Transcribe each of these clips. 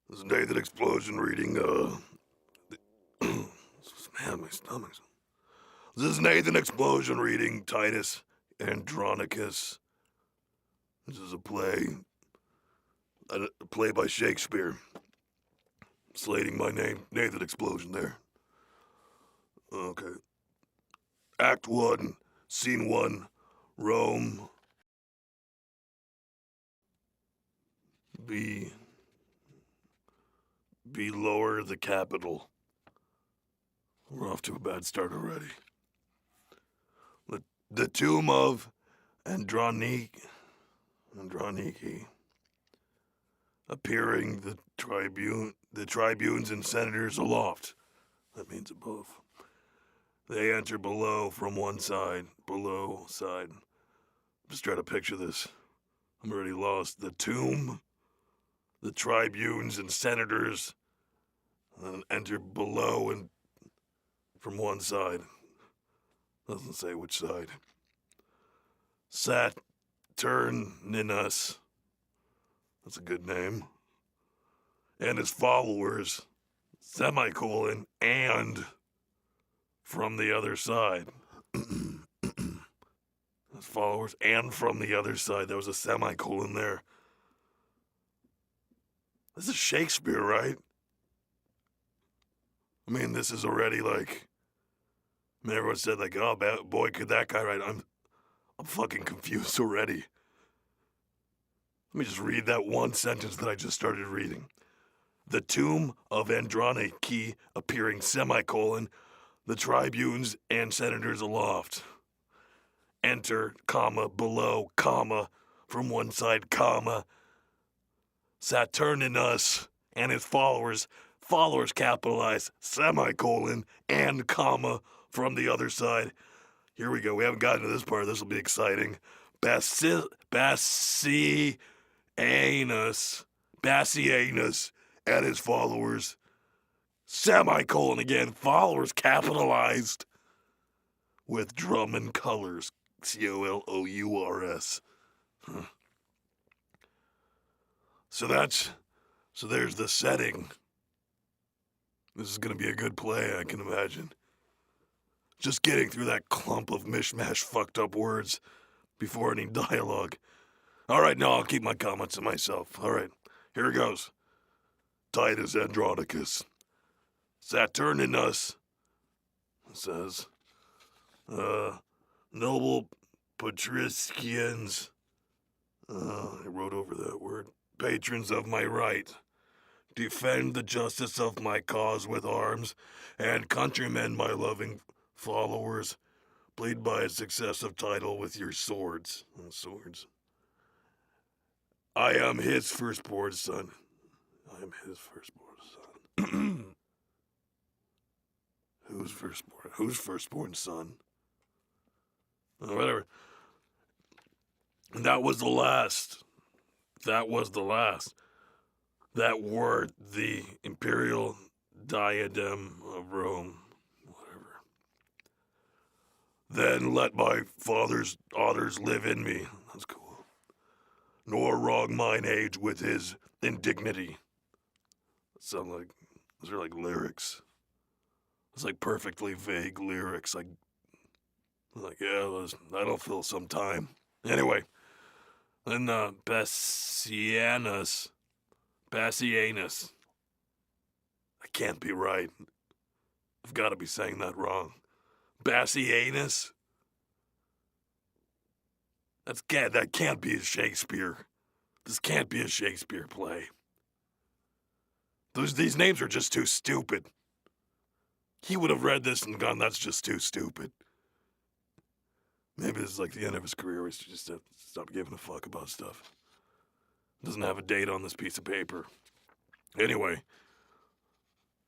This is Nathan Explosion reading, man, my stomach's... This is Nathan Explosion reading Titus, Andronicus. This is a play by Shakespeare. Slating my name, Nathan Explosion there. Okay. Act 1, Scene 1, Rome. Be lower the capital. We're off to a bad start already. The tomb of Androniki. Appearing the tribunes and senators aloft. That means above. They enter below from one side. Below side. Just try to picture this. I'm already lost. The tomb, the tribunes and senators enter below and from one side. Doesn't say which side. Saturninus. That's a good name. And his followers, semicolon, and from the other side. His followers, and from the other side. There was a semicolon there. This is Shakespeare, right? I mean, this is already like... I mean, everyone said like, oh, boy, could that guy write? I'm fucking confused already. Let me just read that one sentence that I just started reading. The tomb of Androniki appearing semicolon, the tribunes and senators aloft. Enter, comma, below, comma, from one side, comma, Saturninus and his followers capitalized, semicolon, and comma, from the other side. Here we go. We haven't gotten to this part. This will be exciting. Bassianus and his followers, semicolon again, followers capitalized, with drum and colors, COLOURS. Huh. So there's the setting. This is going to be a good play, I can imagine. Just getting through that clump of mishmash fucked up words before any dialogue. All right, no, I'll keep my comments to myself. All right, here it goes. Titus Andronicus. Saturninus says, noble patricians, I wrote over that word, patrons of my right, defend the justice of my cause with arms, and countrymen, my loving followers, plead by a successive title with your swords. I am his firstborn son. Who's firstborn son? Whatever. That was the last. That word, the imperial diadem of Rome. Whatever. Then let my father's daughters live in me. That's cool. Nor wrong mine age with his indignity. Sound like, those are like lyrics. It's like perfectly vague lyrics. Like yeah, that'll fill some time. Anyway, then Bassianus. I can't be right. I've got to be saying that wrong. Bassianus? That can't be a Shakespeare. This can't be a Shakespeare play. These names are just too stupid. He would have read this and gone, that's just too stupid. Maybe this is like the end of his career where he just stop giving a fuck about stuff. Doesn't have a date on this piece of paper. Anyway,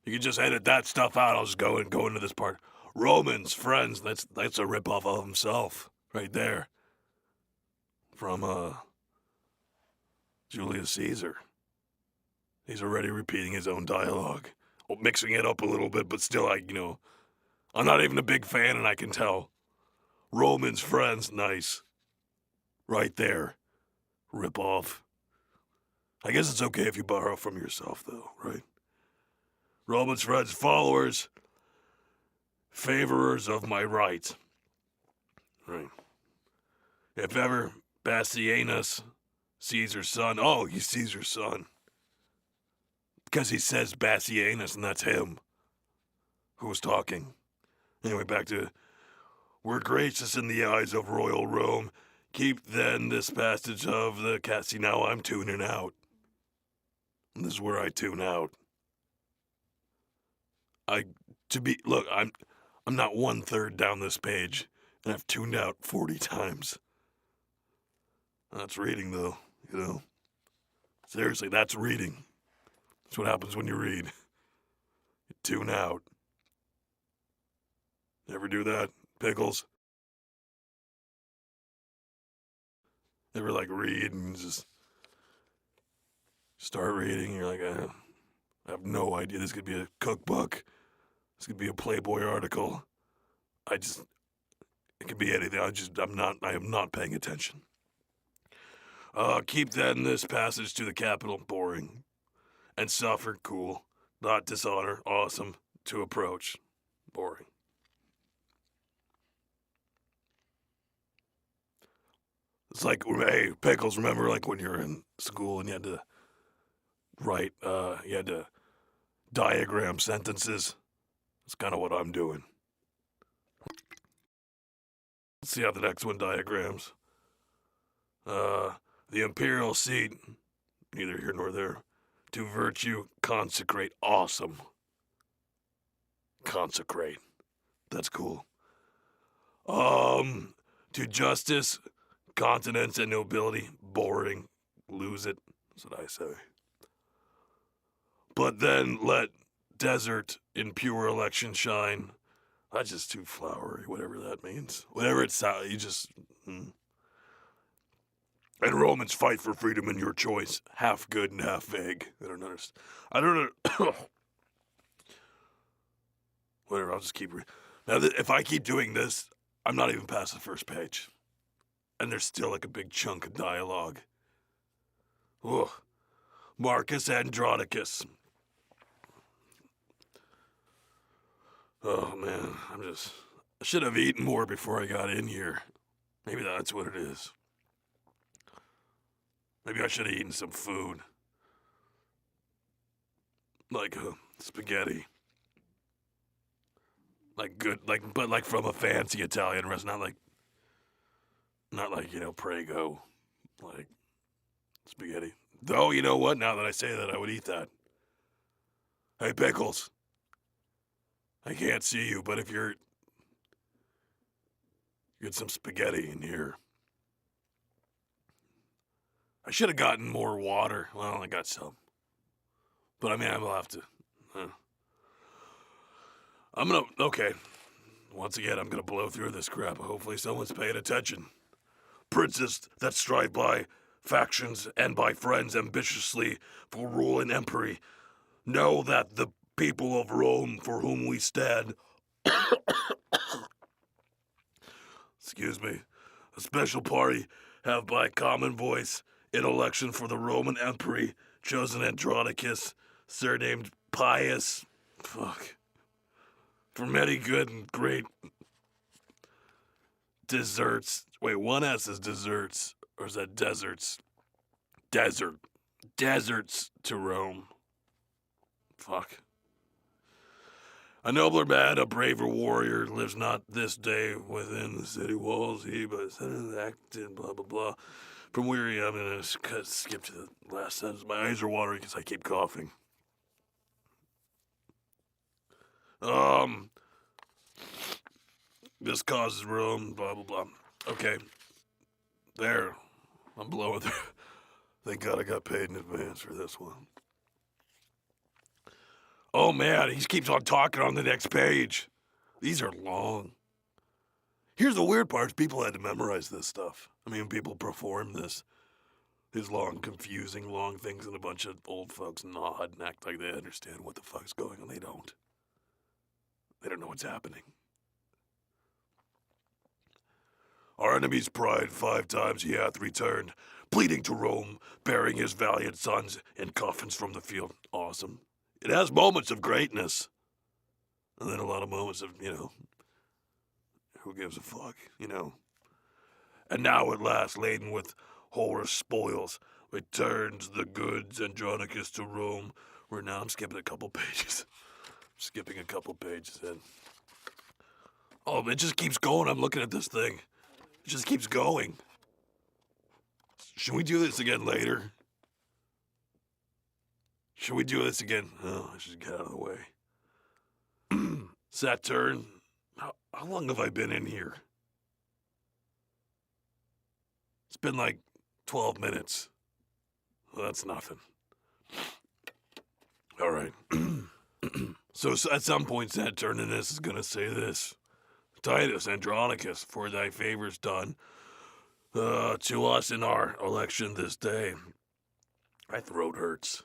you can just edit that stuff out. I'll just go into this part. Romans, friends, that's a ripoff of himself right there. From Julius Caesar. He's already repeating his own dialogue. Mixing it up a little bit, but still, I'm not even a big fan, and I can tell. Romans, friends, nice. Right there. Rip off. I guess it's okay if you borrow from yourself, though, right? Romans, friends, followers, favorers of my right. Right. If ever Bassianus, Caesar's son, oh, he's Caesar's son. Because he says Bassianus, and that's him who was talking. Anyway, back to, we're gracious in the eyes of royal Rome. Keep then this passage of the cat. See, now I'm tuning out. And this is where I tune out. I'm not 1/3 down this page, and I've tuned out 40 times. That's reading, though, you know. Seriously, that's reading. That's what happens when you read. You tune out. Ever do that, Pickles? Ever, read and just start reading, and you're like, I have no idea. This could be a cookbook. This could be a Playboy article. It could be anything. I am not paying attention. Keep then this passage to the capital, boring. And suffer, cool. Not dishonor, awesome. To approach, boring. It's like, hey, Pickles, remember when you were in school and you had to write, you had to diagram sentences? That's kind of what I'm doing. Let's see how the next one diagrams. The imperial seat, neither here nor there. To virtue, consecrate. Awesome. Consecrate. That's cool. To justice, continence, and nobility. Boring. Lose it. That's what I say. But then let desert in pure election shine. That's just too flowery, whatever that means. Whatever it's, you just... And Romans, fight for freedom in your choice. Half good and half vague. I don't know. Whatever, I'll just keep reading. Now, if I keep doing this, I'm not even past the first page. And there's still a big chunk of dialogue. Ugh. Marcus Andronicus. Oh, man, I should have eaten more before I got in here. Maybe that's what it is. Maybe I should have eaten some food. Like spaghetti. Good, but from a fancy Italian restaurant, not like, Prego. Like, spaghetti. Though, you know what? Now that I say that, I would eat that. Hey, Pickles. I can't see you, but if you get some spaghetti in here. I should have gotten more water. Well, I got some. But, I will have to. Okay. Once again, I'm going to blow through this crap. Hopefully someone's paying attention. Princes that strive by factions and by friends ambitiously for rule and empery know that the people of Rome for whom we stand, excuse me, a special party have by common voice in election for the Roman empery chosen Andronicus, surnamed Pius, for many good and great deserts. Wait, one S is desserts, or is that deserts? Deserts to Rome. A nobler man, a braver warrior, lives not this day within the city walls. He but acted, blah, blah, blah. From weary, I'm going to skip to the last sentence. My eyes are watering because I keep coughing. This causes Rome, blah, blah, blah. Okay. There. I'm blowing through. Thank God I got paid in advance for this one. Oh, man, he keeps on talking on the next page. These are long. Here's the weird part. People had to memorize this stuff. People perform these long, confusing, long things, and a bunch of old folks nod and act like they understand what the fuck's going on. They don't. They don't know what's happening. Our enemy's pride 5 times he hath returned, pleading to Rome, bearing his valiant sons in coffins from the field. Awesome. It has moments of greatness. And then a lot of moments of, who gives a fuck, And now at last, laden with Horus spoils, returns the goods Andronicus to Rome. We're now, I'm skipping a couple pages. In. Oh, it just keeps going. I'm looking at this thing. It just keeps going. Should we do this again later? Should we do this again? Oh, I should get out of the way. Saturn, how long have I been in here? It's been like 12 minutes. Well, that's nothing. All right. So at some point, Saturninus is going to say this. Titus, Andronicus, for thy favors done to us in our election this day. My throat hurts.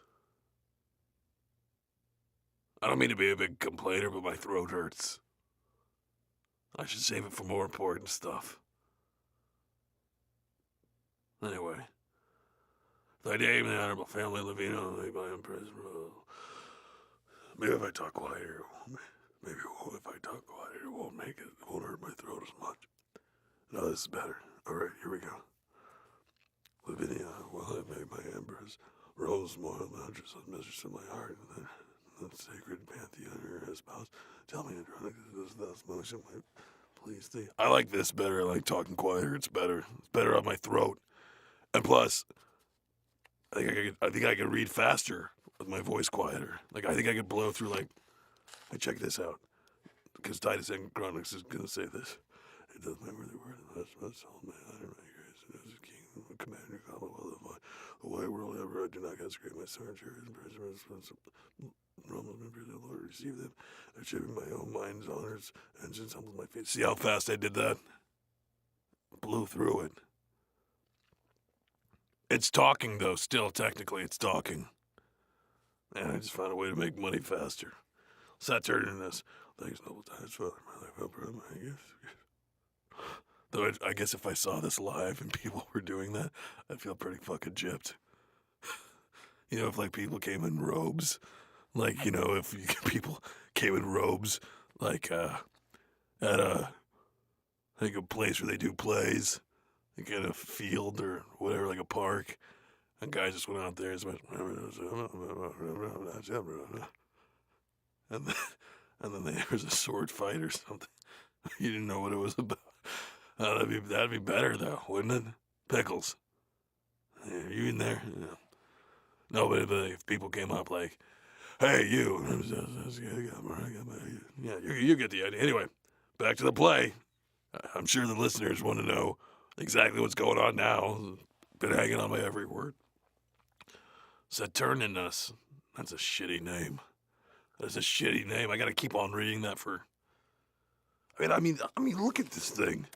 I don't mean to be a big complainer, but my throat hurts. I should save it for more important stuff. Anyway. Thy name and honorable family, Livino, lay by Empress. Maybe if I talk quieter, it won't make it. It won't hurt my throat as much. No, this is better. All right, here we go. Lavinia, well, I made my Empress. Rose, more mattress of mistress in my heart, and then the sacred pantheon her espouse. Tell me, Andronicus, does thus motion my please thee? I like this better. I like talking quieter. It's better. It's better on my throat. And plus, I think I could read faster with my voice quieter. Like, I think I could blow through, like, check this out. Because Titus Andronicus is going to say this. It does remember the word of the soul, man. I don't know, grace, and as a king, commander, commonwealth of the wide world ever. I do not consecrate my son, church, and preserve Roman members of the Lord, receive them. Achieving my own mind's honors, and since humble my faith. See how fast I did that? Blew through it. It's talking, though. Still, technically, it's talking. And I just found a way to make money faster. Saturninus. Thanks, noble Titus, Father, my life, helper, my gift. Though I guess if I saw this live and people were doing that, I'd feel pretty fucking gypped. If, like, people came in robes. Like, if people came in robes, like, at a place where they do plays. Like in a field or whatever, like a park, and guys just went out there and then there was a sword fight or something. You didn't know what it was about. That'd be better though, wouldn't it? Pickles. Are you in there? Yeah. No, but if people came up like, "Hey, you," yeah, you get the idea. Anyway, back to the play. I'm sure the listeners want to know exactly what's going on now. Been hanging on my every word. Saturninus. That's a shitty name. That's a shitty name. I gotta keep on reading that for. I mean, look at this thing.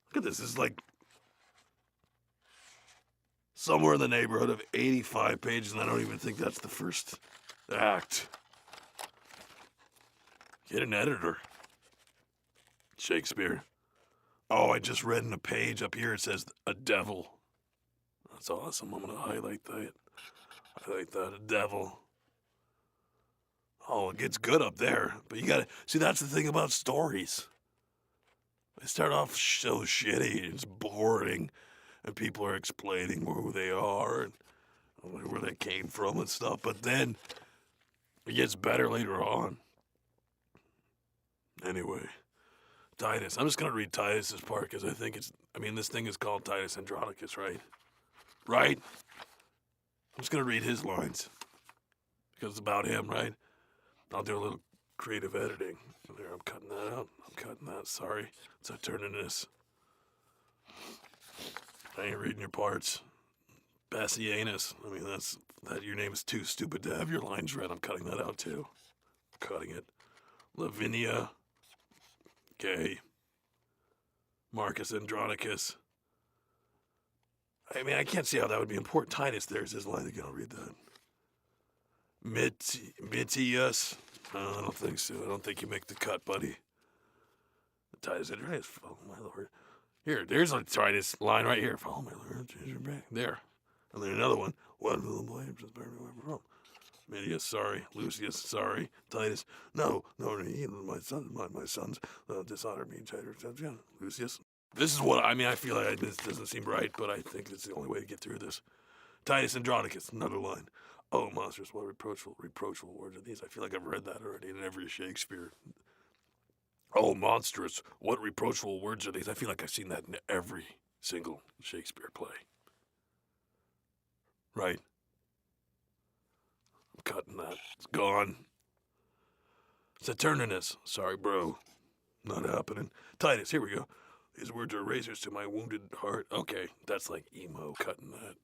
Look at this. It's like somewhere in the neighborhood of 85 pages, and I don't even think that's the first act. Get an editor. Shakespeare. Oh, I just read in a page up here, it says a devil. That's awesome. I'm going to highlight that. A devil. Oh, it gets good up there. But you got to, see, that's the thing about stories. They start off so shitty, it's boring, and people are explaining who they are and where they came from and stuff. But then it gets better later on. Anyway. Titus. I'm just going to read Titus's part because I think this thing is called Titus Andronicus, right? Right? I'm just going to read his lines because it's about him, right? I'll do a little creative editing. There, I'm cutting that out. Sorry. It's Saturninus. I ain't reading your parts. Bassianus. Your name is too stupid to have your lines read. I'm cutting that out too. Cutting it. Lavinia. Okay. Marcus Andronicus. I can't see how that would be important. Titus, there's his line again. I'll read that. Mitius. No, I don't think so. I don't think you make the cut, buddy. Titus Andronicus. Oh, my lord. There's a Titus line right here. Follow my Lord, Jesus back. There. And then another one. What will the blame just bear me from? Medius, sorry. Lucius, sorry. Titus, no, my sons dishonored me. Lucius. This is what, I feel like this doesn't seem right, but I think it's the only way to get through this. Titus Andronicus, another line. Oh, monstrous, what reproachful words are these? I feel like I've read that already in every Shakespeare. Oh, monstrous, what reproachful words are these? I feel like I've seen that in every single Shakespeare play. Right? I'm cutting that. It's gone. Saturninus. Sorry, bro. Not happening. Titus, here we go. These words are razors to my wounded heart. Okay, that's like emo. Cutting that.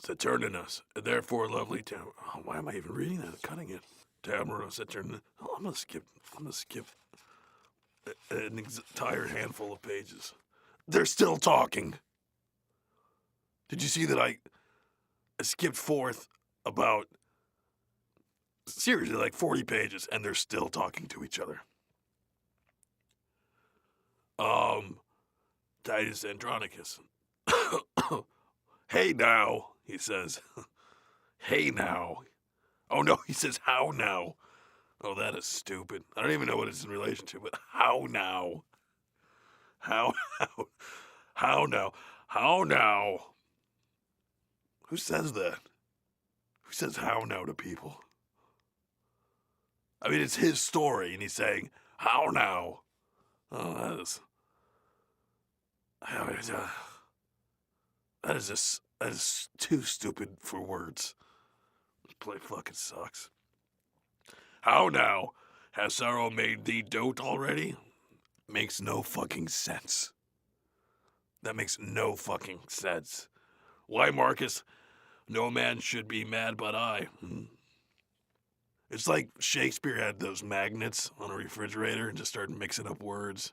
Saturninus. Therefore, lovely Tamara. Oh, why am I even reading that? Cutting it. Tamara, Saturninus. Oh, I'm gonna skip an entire handful of pages. They're still talking. Did you see that I skipped forth about, seriously, like 40 pages, and they're still talking to each other? Titus Andronicus. Hey now, he says. Hey now. Oh no, he says how now. Oh, that is stupid. I don't even know what it's in relation to, but how now? How now? How now? Who says that? Who says how now to people? I mean, it's his story, and he's saying, how now? Oh, that is too stupid for words. This play fucking sucks. How now? Has sorrow made thee dote already? Makes no fucking sense. That makes no fucking sense. Why, Marcus? No man should be mad but I. It's like Shakespeare had those magnets on a refrigerator and just started mixing up words.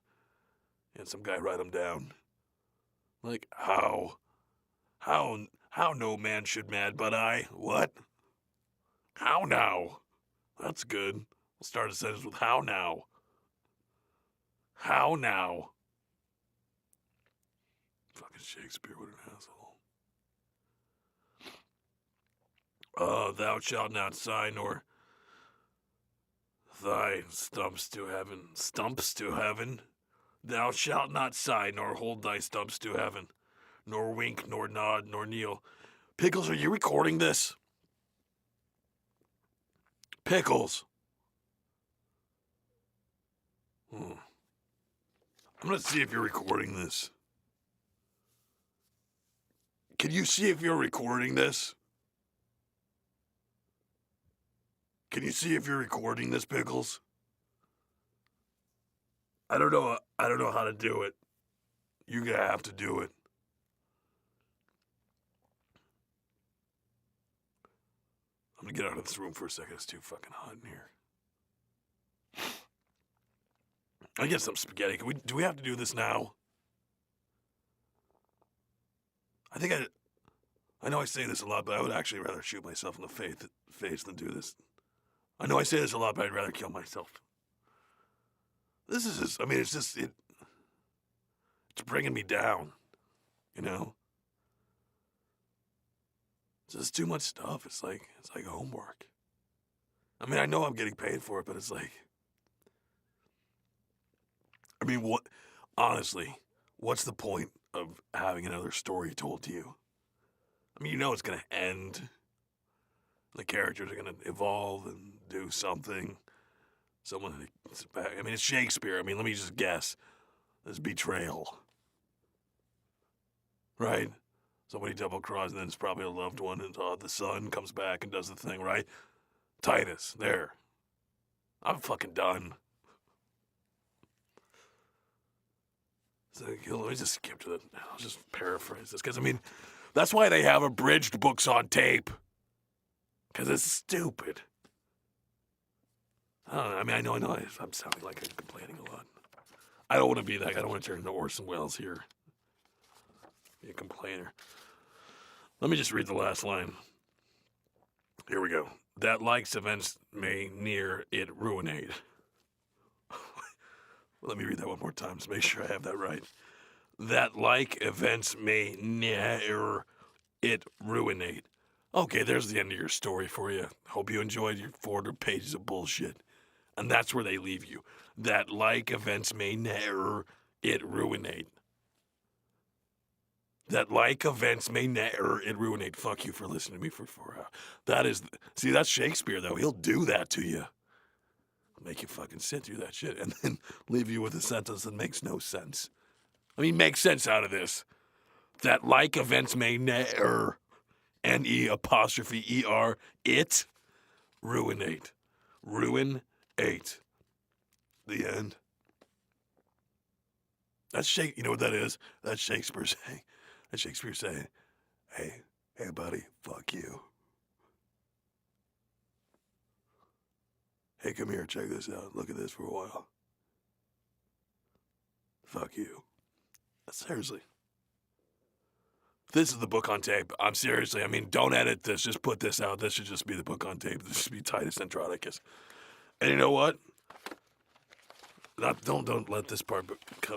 And some guy write them down. Like, how no man should mad but I? What? How now? That's good. We'll start a sentence with how now. How now? Fucking Shakespeare, what an asshole. Thou shalt not sigh, nor thy stumps to heaven. Stumps to heaven? Thou shalt not sigh, nor hold thy stumps to heaven, nor wink, nor nod, nor kneel. Pickles, are you recording this? Pickles. I'm gonna see if you're recording this. Can you see if you're recording this? Can you see if you're recording this, Pickles? I don't know how to do it. You're gonna have to do it. I'm gonna get out of this room for a second. It's too fucking hot in here. I get some spaghetti. Do we have to do this now? I know I say this a lot, but I would actually rather shoot myself in the face than do this. I know I say this a lot, but I'd rather kill myself. This is just, it's bringing me down, you know? It's just too much stuff. It's like homework. I mean, I know I'm getting paid for it, but it's like, honestly, what's the point of having another story told to you? I mean, you know it's going to end. The characters are going to evolve and do something. It's Shakespeare. Let me just guess. There's betrayal. Right? Somebody double-crossed, and then it's probably a loved one, and the son comes back and does the thing, right? Titus, there. I'm fucking done. So, let me just skip to I'll just paraphrase this, because, that's why they have abridged books on tape. Because it's stupid. I don't know. I know I'm sounding like I'm complaining a lot. I don't want to be that guy. I don't want to turn into Orson Welles here. Be a complainer. Let me just read the last line. Here we go. That likes events may near it ruinate. Let me read that one more time to make sure I have that right. That like events may ne'er it ruinate. Okay, there's the end of your story for you. Hope you enjoyed your 400 pages of bullshit. And that's where they leave you. That like events may ne'er it ruinate. That like events may ne'er it ruinate. Fuck you for listening to me for 4 hours. That is, see, that's Shakespeare, though. He'll do that to you. Make you fucking sit through that shit and then leave you with a sentence that makes no sense. I mean, make sense out of this. That like events may ne'er, N-E-apostrophe-E-R, it, ruinate. Ruin 8. The end. That's Shakespeare. You know what that is? That's Shakespeare saying. That's Shakespeare saying, hey buddy, fuck you. Hey, come here, check this out. Look at this for a while. Fuck you. Seriously. This is the book on tape. I'm seriously, I mean, don't edit this. Just put this out. This should just be the book on tape. This should be Titus Andronicus. And you know what? Don't let this part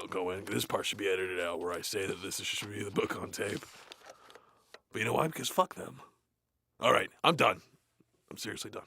go in. This part should be edited out where I say that this should be the book on tape. But you know why? Because fuck them. All right, I'm done. I'm seriously done.